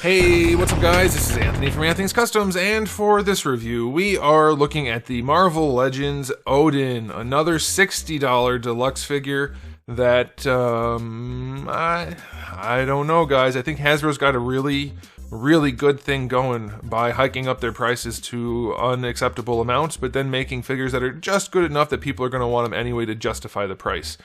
Hey, what's up guys? This is Anthony from Anthony's Customs, and for this review, we are looking at the Marvel Legends ODIN, another $60 deluxe figure that, I don't know guys. I think Hasbro's got a really good thing going by hiking up their prices to unacceptable amounts, but then making figures that are just good enough that people are going to want them anyway to justify the price,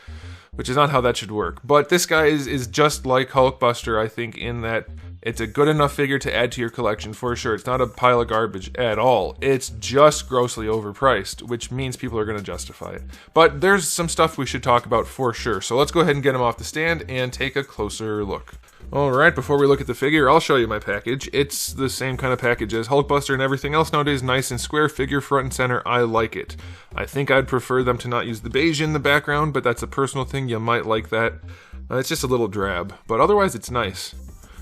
which is not how that should work. But this guy is just like Hulkbuster, I think, in that it's a good enough figure to add to your collection for sure. It's not a pile of garbage at all. It's just grossly overpriced, which means people are going to justify it. But there's some stuff we should talk about for sure. So let's go ahead and get him off the stand and take a closer look. Alright, before we look at the figure, I'll show you my package. It's the same kind of package as Hulkbuster and everything else nowadays, nice and square, figure front and center. I like it. I think I'd prefer them to not use the beige in the background, but that's a personal thing. You might like that. It's just a little drab, but otherwise it's nice.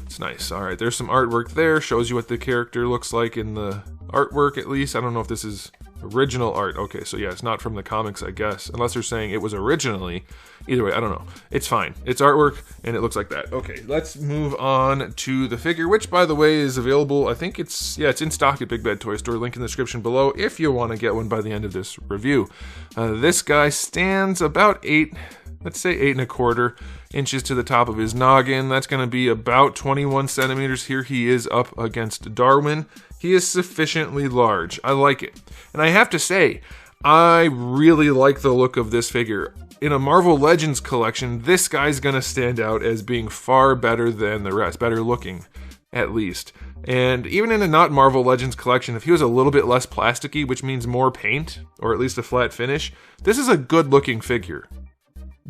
It's nice. Alright, there's some artwork there. Shows you what the character looks like in the artwork, at least. I don't know if this is original art. Okay, so yeah, it's not from the comics, I guess. Unless they're saying it was originally. Either way, I don't know. It's fine. It's artwork, and it looks like that. Okay, let's move on to the figure, which, by the way, is available. I think it's in stock at Big Bad Toy Store. Link in the description below if you want to get one by the end of this review. This guy stands about 8 and a quarter inches to the top of his noggin. That's going to be about 21 centimeters. Here he is up against Darwin. He is sufficiently large. I like it. And I have to say, I really like the look of this figure. In a Marvel Legends collection, this guy's going to stand out as being far better than the rest. Better looking, at least. And even in a not Marvel Legends collection, if he was a little bit less plasticky, which means more paint, or at least a flat finish, this is a good looking figure.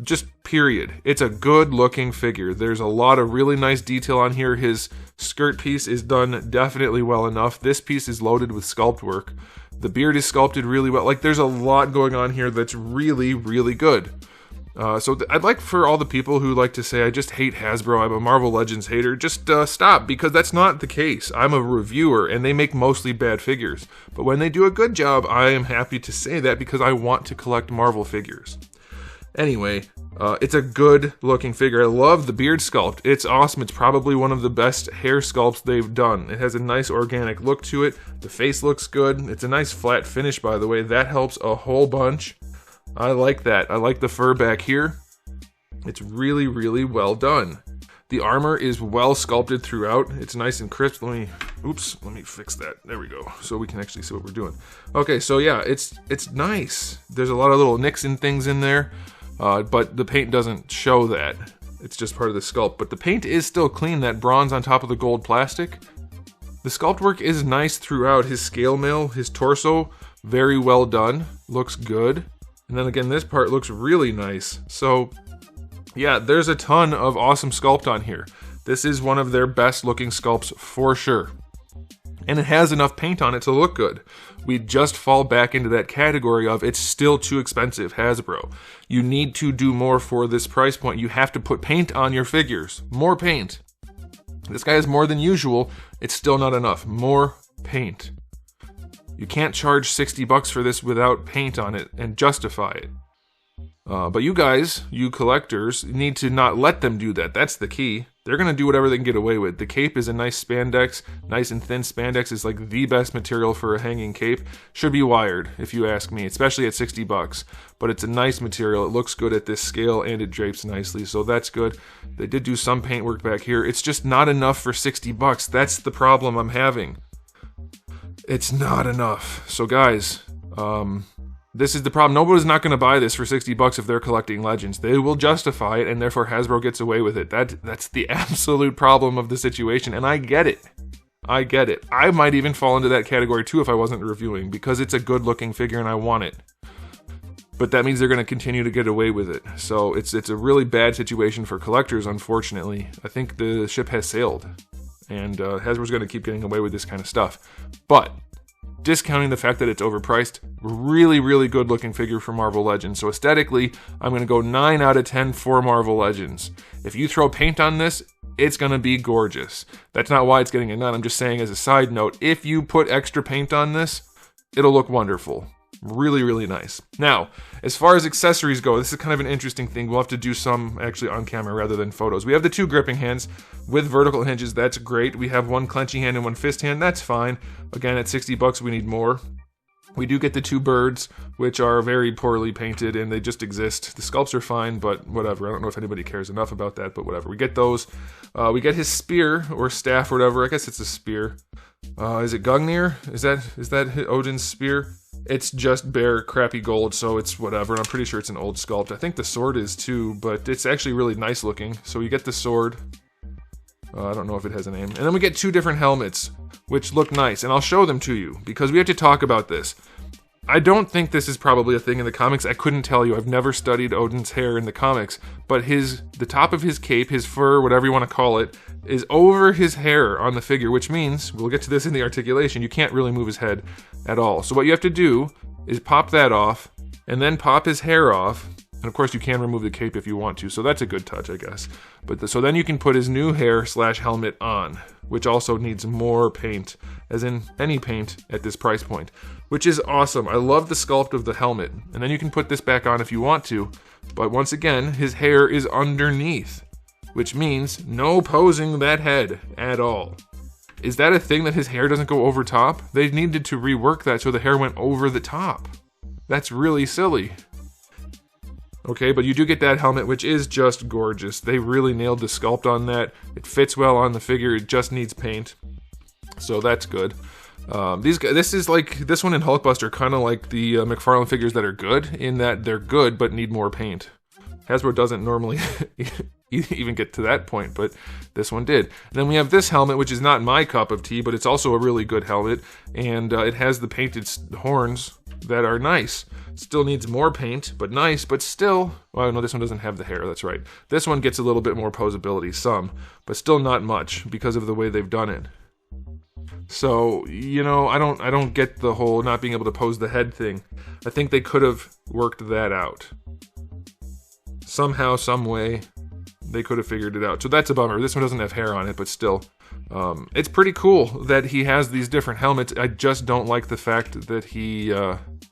Just period. It's a good looking figure. There's a lot of really nice detail on here. His skirt piece is done definitely well enough. This piece is loaded with sculpt work. The beard is sculpted really well. Like, there's a lot going on here that's really good. So I'd like for all the people who like to say, I just hate Hasbro, I'm a Marvel Legends hater, just stop, because that's not the case. I'm a reviewer, and they make mostly bad figures. But when they do a good job, I am happy to say that because I want to collect Marvel figures. Anyway, it's a good looking figure. I love the beard sculpt. It's awesome. It's probably one of the best hair sculpts they've done. It has a nice organic look to it. The face looks good. It's a nice flat finish, by the way. That helps a whole bunch. I like that. I like the fur back here. It's really well done. The armor is well sculpted throughout. It's nice and crisp. Let me fix that. There we go. So we can actually see what we're doing. Okay, so yeah, it's nice. There's a lot of little nicks and things in there. But the paint doesn't show that. It's just part of the sculpt. But the paint is still clean, that bronze on top of the gold plastic. The sculpt work is nice throughout. His scale mail, his torso, very well done. Looks good. And then again, this part looks really nice. So, yeah, there's a ton of awesome sculpt on here. This is one of their best looking sculpts for sure. And it has enough paint on it to look good. We just fall back into that category of it's still too expensive, Hasbro. You need to do more for this price point. You have to put paint on your figures. More paint. This guy has more than usual. It's still not enough. More paint. You can't charge $60 for this without paint on it and justify it. But you guys, you collectors, need to not let them do that. That's the key. They're going to do whatever they can get away with. The cape is a nice spandex. Nice and thin spandex is like the best material for a hanging cape. Should be wired, if you ask me, especially at $60. But it's a nice material. It looks good at this scale, and it drapes nicely, so that's good. They did do some paint work back here. It's just not enough for $60. That's the problem I'm having. It's not enough. So guys, this is the problem. Nobody's not going to buy this for $60 if they're collecting Legends. They will justify it, and therefore Hasbro gets away with it. That's the absolute problem of the situation, and I get it. I get it. I might even fall into that category too if I wasn't reviewing, because it's a good-looking figure and I want it. But that means they're going to continue to get away with it. So it's a really bad situation for collectors, unfortunately. I think the ship has sailed, and Hasbro's going to keep getting away with this kind of stuff. But discounting the fact that it's overpriced, really good looking figure for Marvel Legends. So aesthetically, I'm going to go 9 out of 10 for Marvel Legends. If you throw paint on this, it's going to be gorgeous. That's not why it's getting a 9. I'm just saying as a side note, if you put extra paint on this, it'll look wonderful. Really, really nice. Now, as far as accessories go, this is kind of an interesting thing. We'll have to do some actually on camera rather than photos. We have the 2 gripping hands with vertical hinges. That's great. We have 1 clenchy hand and 1 fist hand. That's fine. Again, at $60, we need more. We do get the 2 birds, which are very poorly painted, and they just exist. The sculpts are fine, but whatever. I don't know if anybody cares enough about that, but whatever. We get those. We get his spear, or staff, or whatever. I guess it's a spear. Is it Gungnir? Is that Odin's spear? It's just bare, crappy gold, so it's whatever. And I'm pretty sure it's an old sculpt. I think the sword is too, but it's actually really nice looking. So you get the sword. I don't know if it has a name. And then we get 2 different helmets, which look nice. And I'll show them to you, because we have to talk about this. I don't think this is probably a thing in the comics. I couldn't tell you. I've never studied Odin's hair in the comics. But the top of his cape, his fur, whatever you want to call it, is over his hair on the figure, which means, we'll get to this in the articulation, you can't really move his head at all. So what you have to do is pop that off, and then pop his hair off. And of course you can remove the cape if you want to, so that's a good touch, I guess. So then you can put his new hair / helmet on, which also needs more paint, as in any paint at this price point, which is awesome. I love the sculpt of the helmet. And then you can put this back on if you want to, but once again, his hair is underneath, which means no posing that head at all. Is that a thing that his hair doesn't go over top? They needed to rework that so the hair went over the top. That's really silly. Okay, but you do get that helmet, which is just gorgeous. They really nailed the sculpt on that. It fits well on the figure. It just needs paint, so that's good. This one and Hulkbuster, kind of like the McFarlane figures that are good, in that they're good but need more paint. Hasbro doesn't normally even get to that point, but this one did. And then we have this helmet, which is not my cup of tea, but it's also a really good helmet, and it has the painted horns that are nice. Still needs more paint, but nice, but still... Well, no, this one doesn't have the hair, that's right. This one gets a little bit more posability, some, but still not much, because of the way they've done it. So, you know, I don't get the whole not being able to pose the head thing. I think they could have worked that out. Somehow, some way, they could have figured it out. So that's a bummer. This one doesn't have hair on it, but still. It's pretty cool that he has these different helmets. I just don't like the fact that he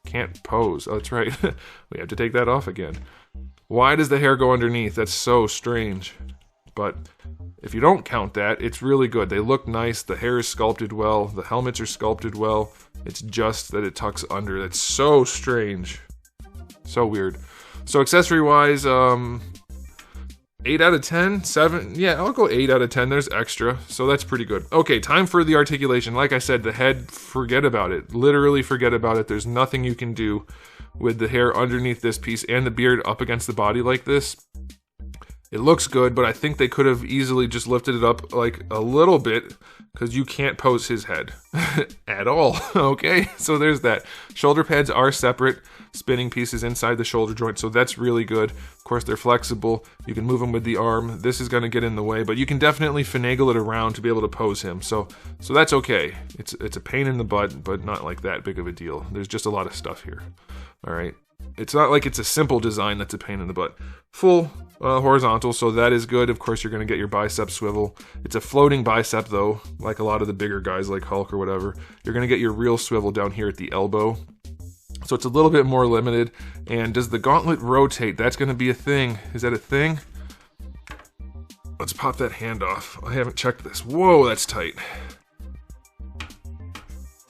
can't pose. Oh, that's right. We have to take that off again. Why does the hair go underneath? That's so strange. But if you don't count that, it's really good. They look nice. The hair is sculpted well. The helmets are sculpted well. It's just that it tucks under. That's so strange. So weird. So accessory-wise, 8 out of 10? 7? Yeah, I'll go 8 out of 10. There's extra, so that's pretty good. Okay, time for the articulation. Like I said, the head, forget about it. Literally forget about it. There's nothing you can do with the hair underneath this piece and the beard up against the body like this. It looks good, but I think they could have easily just lifted it up like a little bit, because you can't pose his head at all. Okay, so there's that. Shoulder pads are separate spinning pieces inside the shoulder joint, so that's really good. Of course, they're flexible. You can move them with the arm. This is going to get in the way, but you can definitely finagle it around to be able to pose him. So that's okay. It's a pain in the butt, but not like that big of a deal. There's just a lot of stuff here. All right. It's not like it's a simple design that's a pain in the butt. Full horizontal, so that is good. Of course, you're going to get your bicep swivel. It's a floating bicep, though, like a lot of the bigger guys like Hulk or whatever. You're going to get your real swivel down here at the elbow. So it's a little bit more limited. And does the gauntlet rotate? That's going to be a thing. Is that a thing? Let's pop that hand off. I haven't checked this. Whoa, that's tight.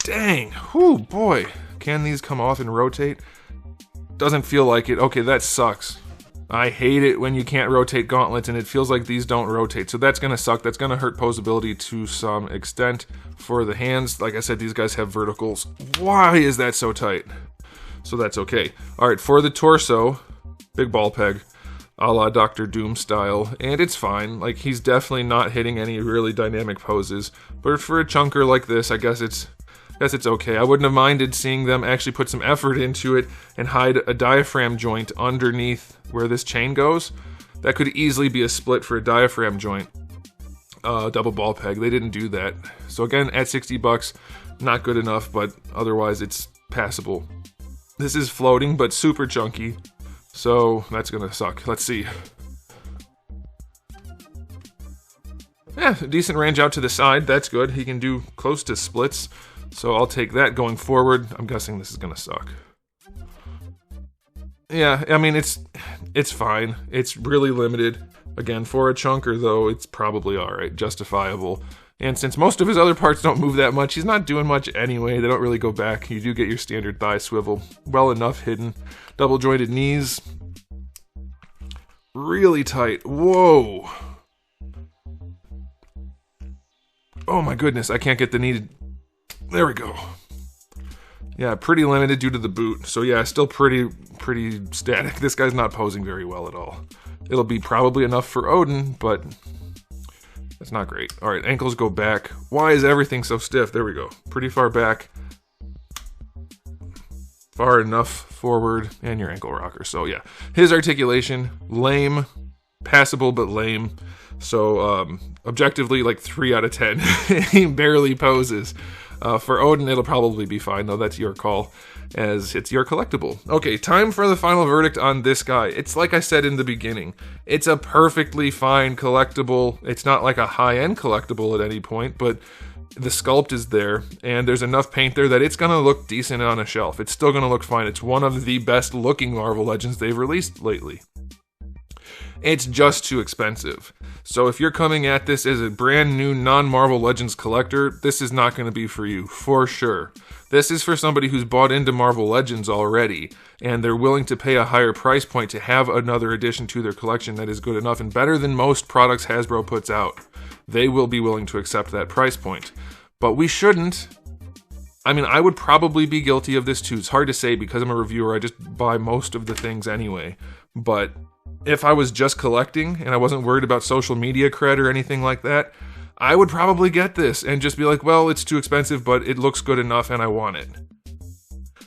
Dang. Whew, boy. Can these come off and rotate? Doesn't feel like it. Okay, that sucks. I hate it when you can't rotate gauntlets and it feels like these don't rotate. So that's going to suck. That's going to hurt posability to some extent. For the hands, like I said, these guys have verticals. Why is that so tight? So that's okay. Alright, for the torso, big ball peg, a la Dr. Doom style, and it's fine. Like, he's definitely not hitting any really dynamic poses. But for a chunker like this, I guess it's okay. I wouldn't have minded seeing them actually put some effort into it and hide a diaphragm joint underneath where this chain goes. That could easily be a split for a diaphragm joint. Double ball peg. They didn't do that. So again, at $60, not good enough, but otherwise it's passable. This is floating, but super chunky. So that's gonna suck. Let's see. Yeah, decent range out to the side. That's good. He can do close to splits. So I'll take that going forward. I'm guessing this is going to suck. Yeah, I mean, it's fine. It's really limited. Again, for a chunker, though, it's probably alright, justifiable. And since most of his other parts don't move that much, he's not doing much anyway. They don't really go back. You do get your standard thigh swivel. Well enough hidden. Double jointed knees. Really tight. Whoa. Oh my goodness, I can't get the needed... There we go. Yeah, pretty limited due to the boot. So yeah, still pretty static. This guy's not posing very well at all. It'll be probably enough for Odin, but that's not great. All right, ankles go back. Why is everything so stiff? There we go. Pretty far back. Far enough forward, and your ankle rocker. So yeah, his articulation, lame, passable but lame. So objectively, like 3 out of 10. He barely poses. For Odin, it'll probably be fine, though that's your call, as it's your collectible. Okay, time for the final verdict on this guy. It's like I said in the beginning. It's a perfectly fine collectible. It's not like a high-end collectible at any point, but the sculpt is there, and there's enough paint there that it's going to look decent on a shelf. It's still going to look fine. It's one of the best-looking Marvel Legends they've released lately. It's just too expensive. So if you're coming at this as a brand new non-Marvel Legends collector, this is not going to be for you, for sure. This is for somebody who's bought into Marvel Legends already, and they're willing to pay a higher price point to have another addition to their collection that is good enough and better than most products Hasbro puts out. They will be willing to accept that price point. But we shouldn't. I mean, I would probably be guilty of this too. It's hard to say because I'm a reviewer. I just buy most of the things anyway. But if I was just collecting and I wasn't worried about social media cred or anything like that, I would probably get this and just be like, well, it's too expensive, but it looks good enough and I want it.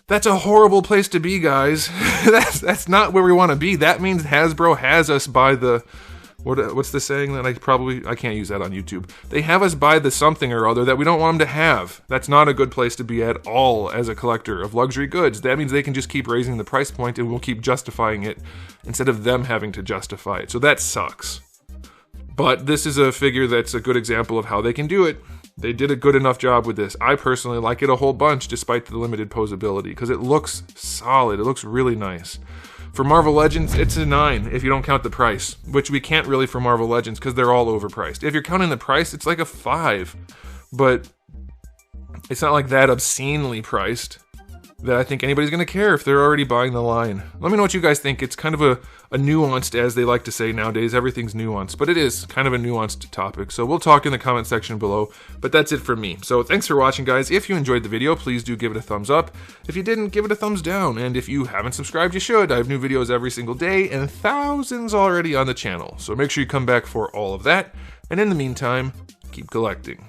That's a horrible place to be, guys. That's not where we want to be. That means Hasbro has us by the... What's the saying that I can't use that on YouTube. They have us buy the something or other that we don't want them to have. That's not a good place to be at all as a collector of luxury goods. That means they can just keep raising the price point and we'll keep justifying it instead of them having to justify it. So that sucks. But this is a figure that's a good example of how they can do it. They did a good enough job with this. I personally like it a whole bunch despite the limited posability because it looks solid. It looks really nice. For Marvel Legends, it's a 9 if you don't count the price, which we can't really for Marvel Legends because they're all overpriced. If you're counting the price, it's like a 5, but it's not like that obscenely priced that I think anybody's going to care if they're already buying the line. Let me know what you guys think. It's kind of a nuanced, as they like to say nowadays, everything's nuanced, but it is kind of a nuanced topic. So we'll talk in the comment section below, but that's it from me. So thanks for watching, guys. If you enjoyed the video, please do give it a thumbs up. If you didn't, give it a thumbs down. And if you haven't subscribed, you should. I have new videos every single day and thousands already on the channel. So make sure you come back for all of that. And in the meantime, keep collecting.